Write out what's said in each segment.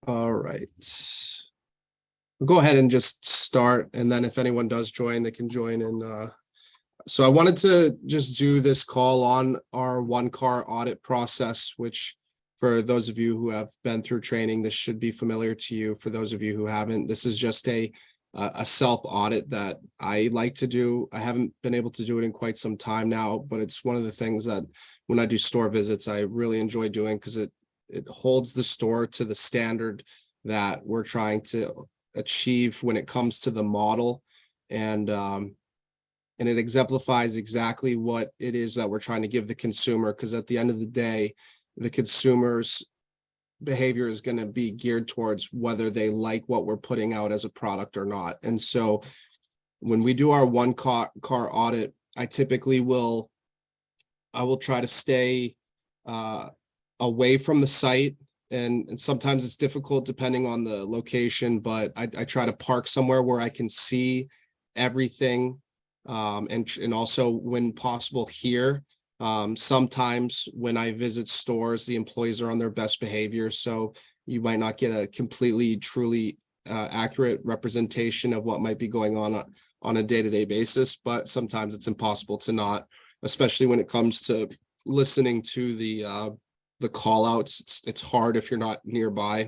All right. We'll go ahead and just start, and then if anyone does join, they can join in. So I wanted to just do this call on our one car audit process, which for those of you who have been through training, this should be familiar to you. For those of you who haven't, this is just a self audit that I like to do. I haven't been able to do it in quite some time now, but it's one of the things that when I do store visits, I really enjoy doing because it holds the store to the standard that we're trying to achieve when it comes to the model, and it exemplifies exactly what it is that we're trying to give the consumer, because at the end of the day, the consumer's behavior is going to be geared towards whether they like what we're putting out as a product or not. And so when we do our one car audit, I will try to stay away from the site. And sometimes it's difficult depending on the location, but I try to park somewhere where I can see everything, and also when possible hear. Sometimes when I visit stores, the employees are on their best behavior, so you might not get a completely, truly accurate representation of what might be going on a day-to-day basis, but sometimes it's impossible to not, especially when it comes to listening to the call outs. It's hard if you're not nearby,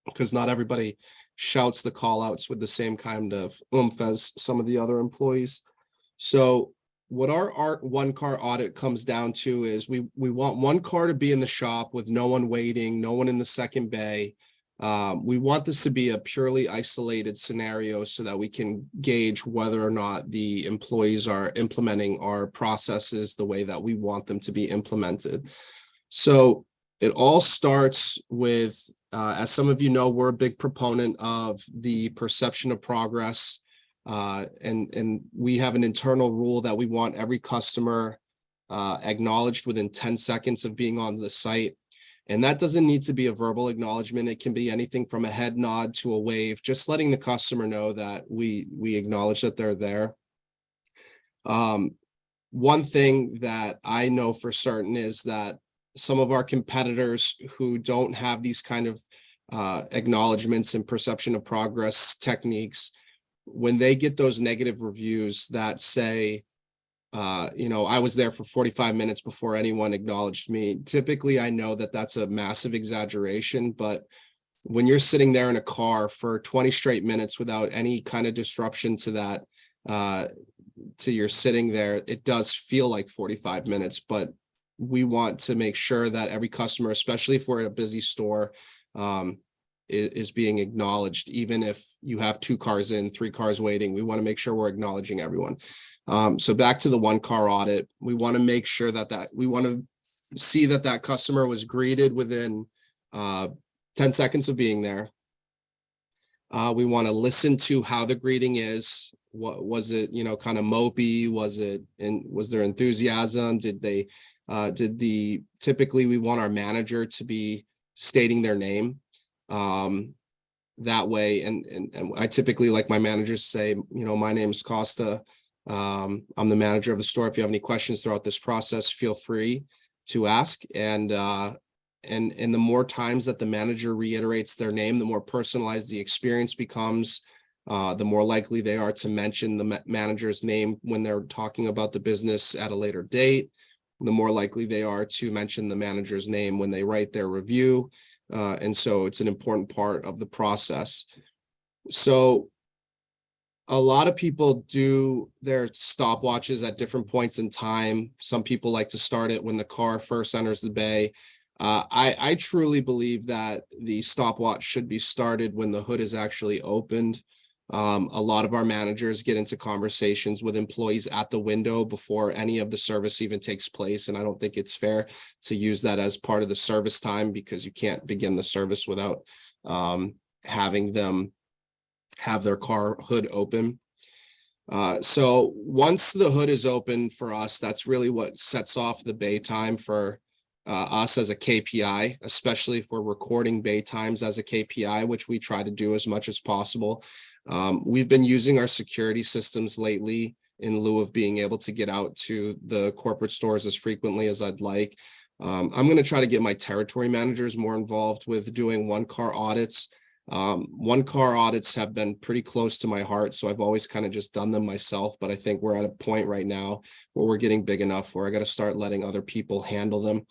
because not everybody shouts the call outs with the same kind of oomph as some of the other employees. So what our one car audit comes down to is we want one car to be in the shop with no one waiting, no one in the second bay. We want this to be a purely isolated scenario so that we can gauge whether or not the employees are implementing our processes the way that we want them to be implemented. So it all starts with, as some of you know, we're a big proponent of the perception of progress. And we have an internal rule that we want every customer acknowledged within 10 seconds of being on the site. And that doesn't need to be a verbal acknowledgement. It can be anything from a head nod to a wave, just letting the customer know that we acknowledge that they're there. One thing that I know for certain is that some of our competitors who don't have these kind of acknowledgements and perception of progress techniques, when they get those negative reviews that say, I was there for 45 minutes before anyone acknowledged me, typically I know that that's a massive exaggeration. But when you're sitting there in a car for 20 straight minutes without any kind of disruption to that, to your sitting there, it does feel like 45 minutes. But we want to make sure that every customer, especially if we're at a busy store, is being acknowledged. Even if you have 2 cars in, 3 cars waiting, we want to make sure we're acknowledging everyone. So back to the one car audit, we want to make sure that we want to see that customer was greeted within 10 seconds of being there. We want to listen to how the greeting is. What was it, kind of mopey? Was there enthusiasm? Typically we want our manager to be stating their name. That way, and I typically like my managers say, my name is Costa. I'm the manager of the store. If you have any questions throughout this process, feel free to ask. And the more times that the manager reiterates their name, the more personalized the experience becomes. The more likely they are to mention the manager's name when they're talking about the business at a later date. The more likely they are to mention the manager's name when they write their review. And so it's an important part of the process. So a lot of people do their stopwatches at different points in time. Some people like to start it when the car first enters the bay. I truly believe that the stopwatch should be started when the hood is actually opened. A lot of our managers get into conversations with employees at the window before any of the service even takes place. And I don't think it's fair to use that as part of the service time, because you can't begin the service without having them have their car hood open. So once the hood is open for us, that's really what sets off the bay time for us as a KPI, especially if we're recording bay times as a KPI, which we try to do as much as possible. We've been using our security systems lately in lieu of being able to get out to the corporate stores as frequently as I'd like. I'm going to try to get my territory managers more involved with doing one-car audits. One-car audits have been pretty close to my heart, so I've always kind of just done them myself, but I think we're at a point right now where we're getting big enough where I got to start letting other people handle them.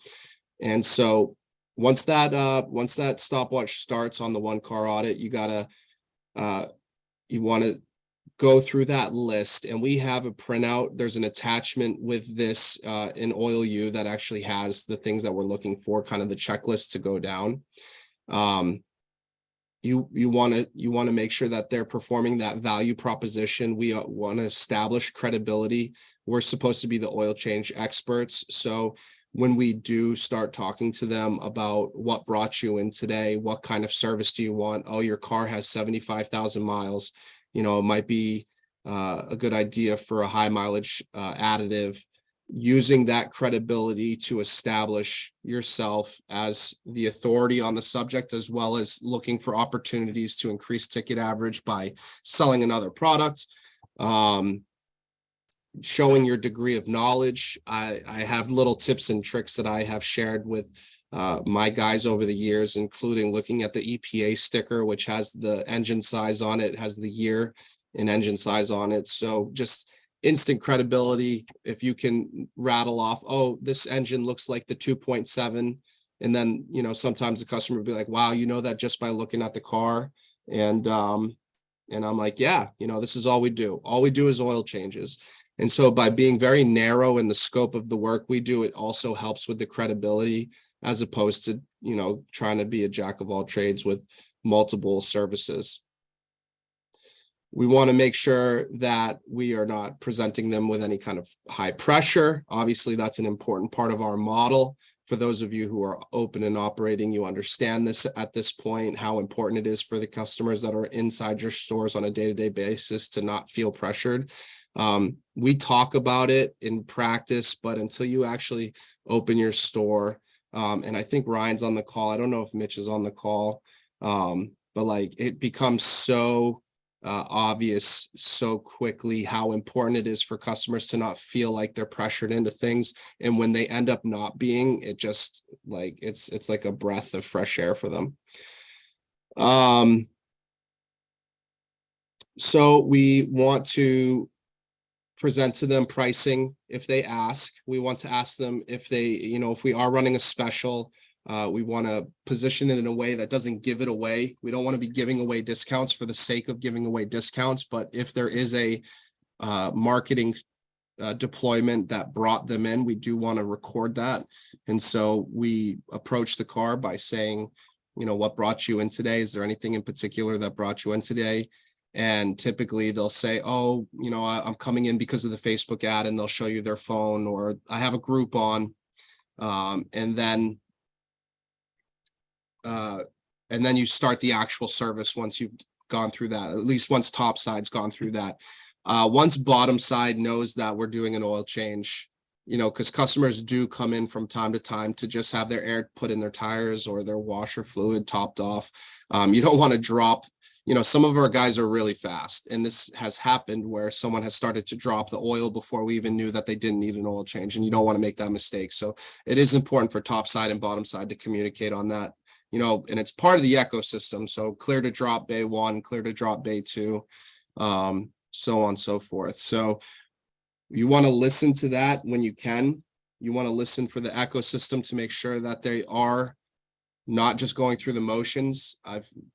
And so once that stopwatch starts on the one-car audit, you want to go through that list, and we have a printout. There's an attachment with this in Oil U that actually has the things that we're looking for, kind of the checklist to go down. You want to make sure that they're performing that value proposition. We want to establish credibility. We're supposed to be the oil change experts. So when we do start talking to them about what brought you in today, what kind of service do you want? Oh, your car has 75,000 miles. It might be a good idea for a high mileage additive. Using that credibility to establish yourself as the authority on the subject, as well as looking for opportunities to increase ticket average by selling another product. Showing your degree of knowledge. I have little tips and tricks that I have shared with my guys over the years, including looking at the EPA sticker, which has the engine size on it, has the year and engine size on it. So just instant credibility. If you can rattle off, oh, this engine looks like the 2.7, and then sometimes the customer will be like, wow, that just by looking at the car. And I'm like, yeah, this is all we do. All we do is oil changes. And so by being very narrow in the scope of the work we do, it also helps with the credibility, as opposed to trying to be a jack of all trades with multiple services. We want to make sure that we are not presenting them with any kind of high pressure. Obviously, that's an important part of our model. For those of you who are open and operating, you understand this at this point, how important it is for the customers that are inside your stores on a day-to-day basis to not feel pressured. We talk about it in practice, but until you actually open your store, and I think Ryan's on the call. I don't know if Mitch is on the call, but it becomes so obvious so quickly how important it is for customers to not feel like they're pressured into things. And when they end up not being, it just it's like a breath of fresh air for them. So we want to present to them pricing if they ask. We want to ask them if they, if we are running a special. We want to position it in a way that doesn't give it away. We don't want to be giving away discounts for the sake of giving away discounts. But if there is a marketing deployment that brought them in, we do want to record that. And so we approach the car by saying, what brought you in today? Is there anything in particular that brought you in today? And typically they'll say, oh, I'm coming in because of the Facebook ad, and they'll show you their phone, or I have a group on. And then you start the actual service once you've gone through that, at least once top side's gone through that. Once bottom side knows that we're doing an oil change, because customers do come in from time to time to just have their air put in their tires or their washer fluid topped off. You don't want to drop, some of our guys are really fast, and this has happened where someone has started to drop the oil before we even knew that they didn't need an oil change, and you don't want to make that mistake. So it is important for top side and bottom side to communicate on that. And it's part of the ecosystem. So clear to drop bay 1, clear to drop bay 2, so on and so forth. So you want to listen to that when you can. You want to listen for the ecosystem to make sure that they are not just going through the motions.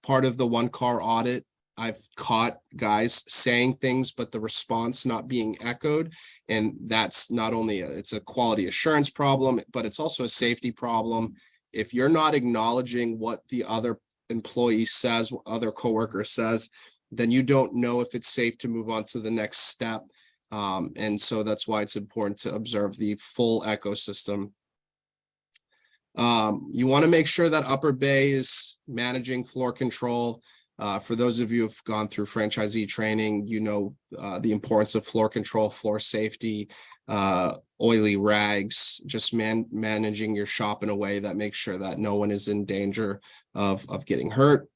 Part of the one car audit, I've caught guys saying things, but the response not being echoed. And that's not only it's a quality assurance problem, but it's also a safety problem. If you're not acknowledging what the other employee says, what other coworker says, then you don't know if it's safe to move on to the next step. And so that's why it's important to observe the full ecosystem. You want to make sure that upper bay is managing floor control. For those of you who've gone through franchisee training, the importance of floor control, floor safety, oily rags, just managing your shop in a way that makes sure that no one is in danger of getting hurt.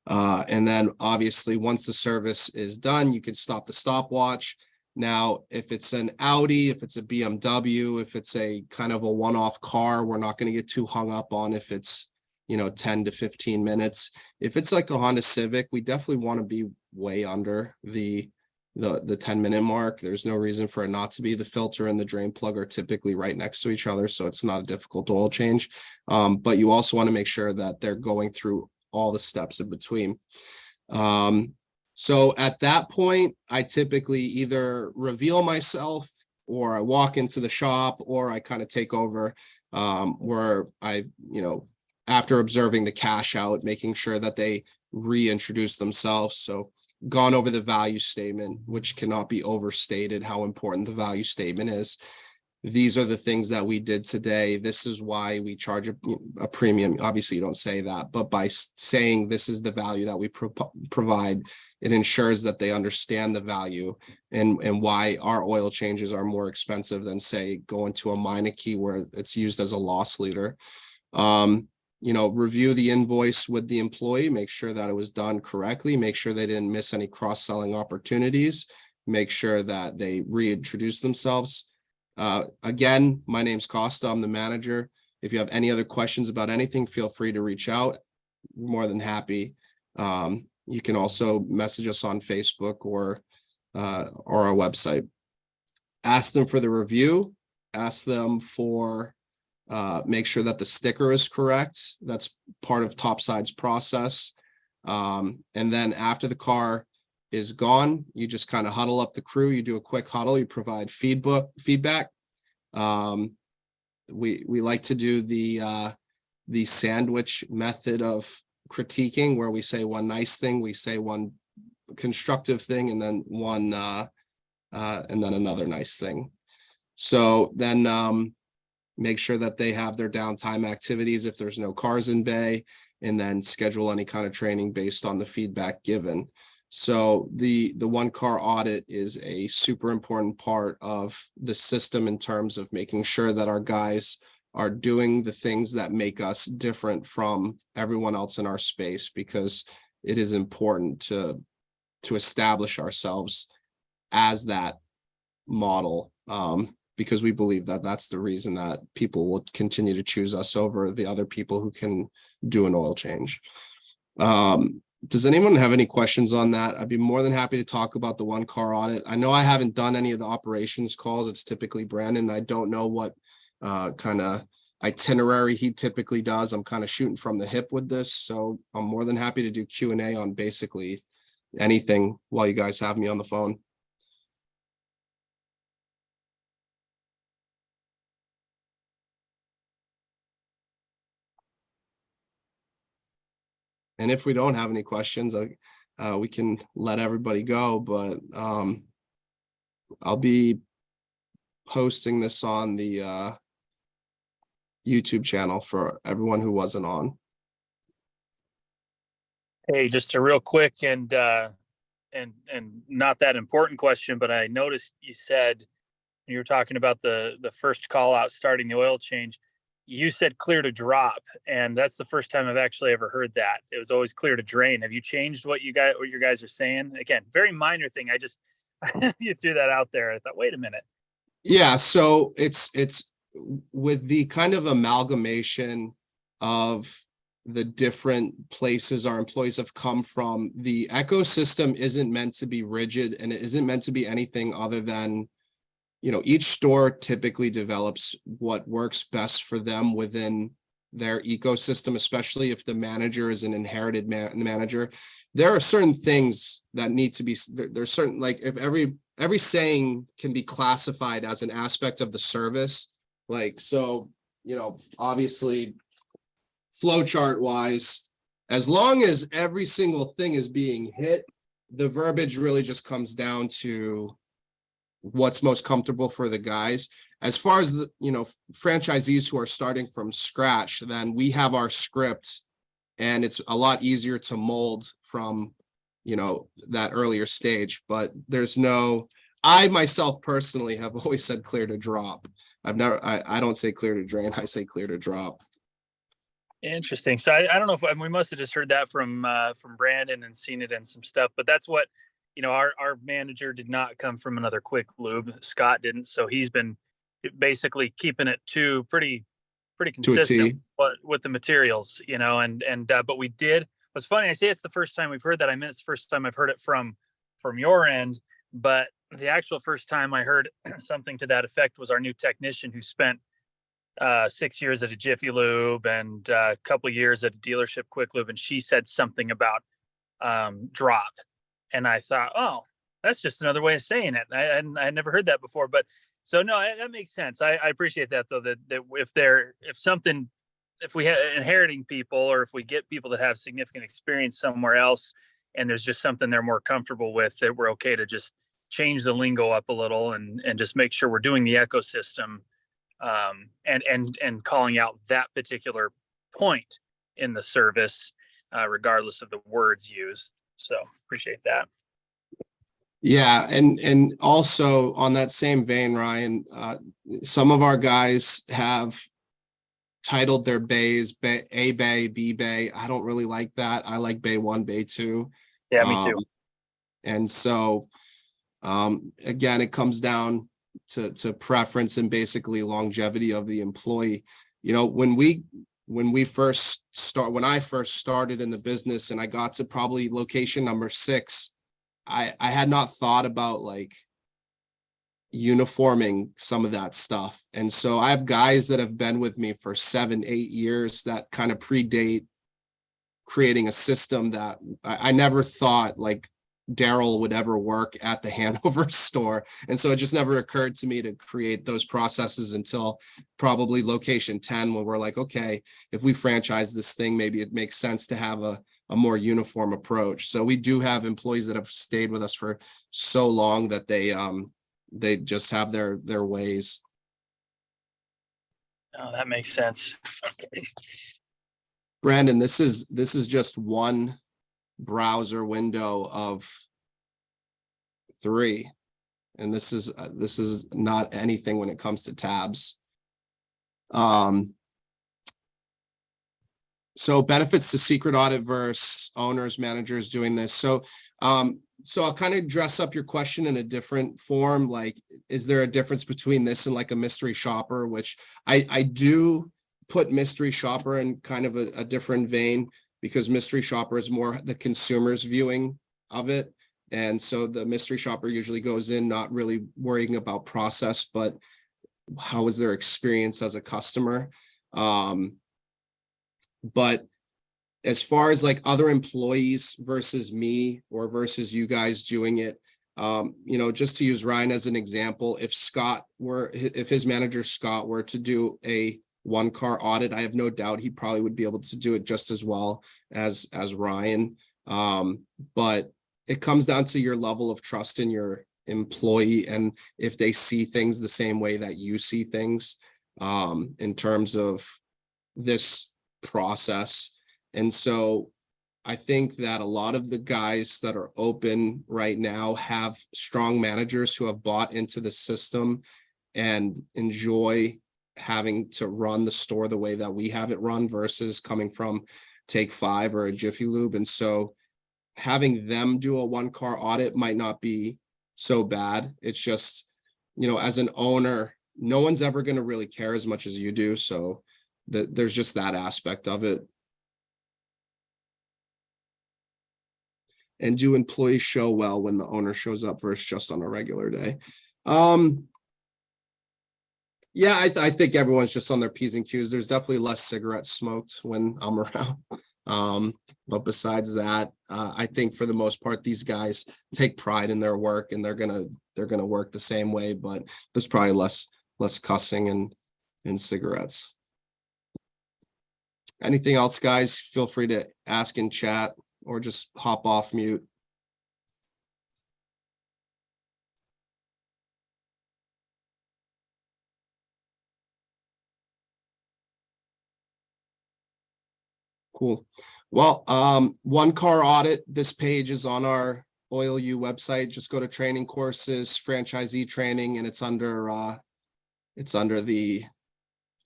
And then obviously once the service is done, you can stop the stopwatch. Now, if it's an Audi, if it's a BMW, if it's a kind of a one-off car, we're not going to get too hung up on if it's, 10 to 15 minutes. If it's like a Honda Civic, we definitely want to be way under the 10-minute mark. There's no reason for it not to be. The filter and the drain plug are typically right next to each other, so it's not a difficult oil change. But you also want to make sure that they're going through all the steps in between. So at that point, I typically either reveal myself or I walk into the shop or I kind of take over, where I, after observing the cash out, making sure that they reintroduce themselves. So gone over the value statement, which cannot be overstated how important the value statement is. These are the things that we did today. This is why we charge a premium. Obviously, you don't say that, but by saying this is the value that we provide, it ensures that they understand the value and why our oil changes are more expensive than, say, going to a Meineke where it's used as a loss leader. Review the invoice with the employee, make sure that it was done correctly, make sure they didn't miss any cross-selling opportunities, make sure that they reintroduce themselves. Again, my name's Costa. I'm the manager. If you have any other questions about anything, feel free to reach out. We're more than happy. You can also message us on Facebook or our website. Ask them for the review. Ask them for make sure that the sticker is correct. That's part of Topside's process. And then after the car is gone, you just kind of huddle up the crew. You do a quick huddle. You provide feedback. We like to do the sandwich method of critiquing, where we say one nice thing, we say one constructive thing, and then another nice thing. So then make sure that they have their downtime activities if there's no cars in bay, and then schedule any kind of training based on the feedback given. So the one car audit is a super important part of the system in terms of making sure that our guys are doing the things that make us different from everyone else in our space, because it is important to establish ourselves as that model, because we believe that that's the reason that people will continue to choose us over the other people who can do an oil change. Does anyone have any questions on that? I'd be more than happy to talk about the one car audit. I know I haven't done any of the operations calls. It's typically Brandon. I don't know what kind of itinerary he typically does. I'm kind of shooting from the hip with this. So I'm more than happy to do Q&A on basically anything while you guys have me on the phone. And if we don't have any questions, we can let everybody go, but I'll be posting this on the YouTube channel for everyone who wasn't on. Hey, just a real quick and not that important question, but I noticed you said you were talking about the first call out starting the oil change. You said clear to drop, and that's the first time I've actually ever heard that. It was always clear to drain. Have you changed what your guys are saying? Again, very minor thing. I just you threw that out there. I thought, wait a minute. Yeah, so it's with the kind of amalgamation of the different places our employees have come from. The ecosystem isn't meant to be rigid, and it isn't meant to be anything other than, each store typically develops what works best for them within their ecosystem, especially if the manager is an inherited manager. There are certain things that need to be, there's certain, like if every saying can be classified as an aspect of the service. Like, so, obviously flowchart wise, as long as every single thing is being hit, the verbiage really just comes down to what's most comfortable for the guys. As far as the, franchisees who are starting from scratch, then we have our script, and it's a lot easier to mold from, that earlier stage. But I myself personally have always said clear to drop. I don't say clear to drain. I say clear to drop. Interesting. So I don't know if we must have just heard that from Brandon and seen it in some stuff, but that's what our manager did not come from another quick lube. Scott didn't. So he's been basically keeping it pretty To a consistent T. with the materials, but we did. What's funny, I say it's the first time we've heard that. I mean, it's the first time I've heard it from your end, but the actual first time I heard something to that effect was our new technician who spent 6 years at a Jiffy Lube and a couple of years at a dealership quick lube, and she said something about drop, and I thought, oh, that's just another way of saying it. I had never heard that before, but so no, that makes sense. I appreciate that though. That if we have inheriting people, or if we get people that have significant experience somewhere else, and there's just something they're more comfortable with, that we're okay to just change the lingo up a little and just make sure we're doing the ecosystem, and calling out that particular point in the service, regardless of the words used. So appreciate that. Yeah, and also on that same vein, Ryan, some of our guys have titled their bays A bay, B bay. I don't really like that. I like bay 1, bay 2. Yeah, me too. And so again, it comes down to preference and basically longevity of the employee. When I first started in the business and I got to probably location number 6, I had not thought about like uniforming some of that stuff. And so I have guys that have been with me for 7-8 years that kind of predate creating a system that I never thought like Daryl would ever work at the Hanover store. And so it just never occurred to me to create those processes until probably location 10, when we're like, okay, if we franchise this thing, maybe it makes sense to have a more uniform approach. So we do have employees that have stayed with us for so long that they just have their ways. Oh, that makes sense. Okay. Brandon, this is just one browser window of 3, and this is not anything when it comes to tabs. So benefits to secret audit versus owners, managers doing this. So I'll kind of dress up your question in a different form. Like, is there a difference between this and like a mystery shopper, which I do put mystery shopper in kind of a different vein, because mystery shopper is more the consumer's viewing of it. And so the mystery shopper usually goes in not really worrying about process, but how was their experience as a customer. But as far as like other employees versus me or versus you guys doing it, just to use Ryan as an example, if his manager Scott were to do a 1-car audit, I have no doubt he probably would be able to do it just as well as Ryan. But it comes down to your level of trust in your employee, and if they see things the same way that you see things, in terms of this process. And so I think that a lot of the guys that are open right now have strong managers who have bought into the system and enjoy having to run the store the way that we have it run versus coming from Take 5 or a Jiffy Lube. And so having them do a 1-car audit might not be so bad. It's just, as an owner, no one's ever going to really care as much as you do. So there's just that aspect of it. And do employees show well when the owner shows up versus just on a regular day? Yeah, I think everyone's just on their P's and Q's. There's definitely less cigarettes smoked when I'm around. But besides that, I think for the most part, these guys take pride in their work, and they're gonna work the same way. But there's probably less cussing and cigarettes. Anything else, guys? Feel free to ask in chat or just hop off mute. Cool. Well, 1-car audit, this page is on our Oil U website. Just go to training courses, franchisee training, and it's under the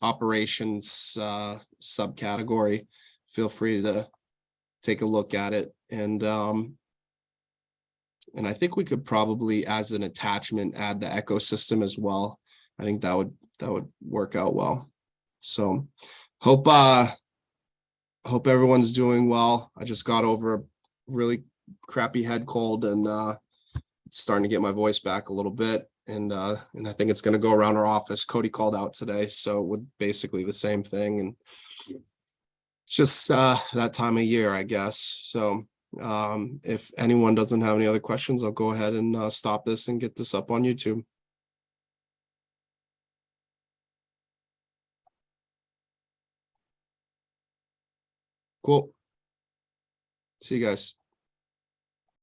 operations subcategory. Feel free to take a look at it. And And I think we could probably, as an attachment, add the ecosystem as well. I think that would work out well. So hope everyone's doing well. I just got over a really crappy head cold and starting to get my voice back a little bit. And I think it's going to go around our office. Cody called out today, so with basically the same thing. And it's just that time of year, I guess. So if anyone doesn't have any other questions, I'll go ahead and stop this and get this up on YouTube. Cool. See you guys.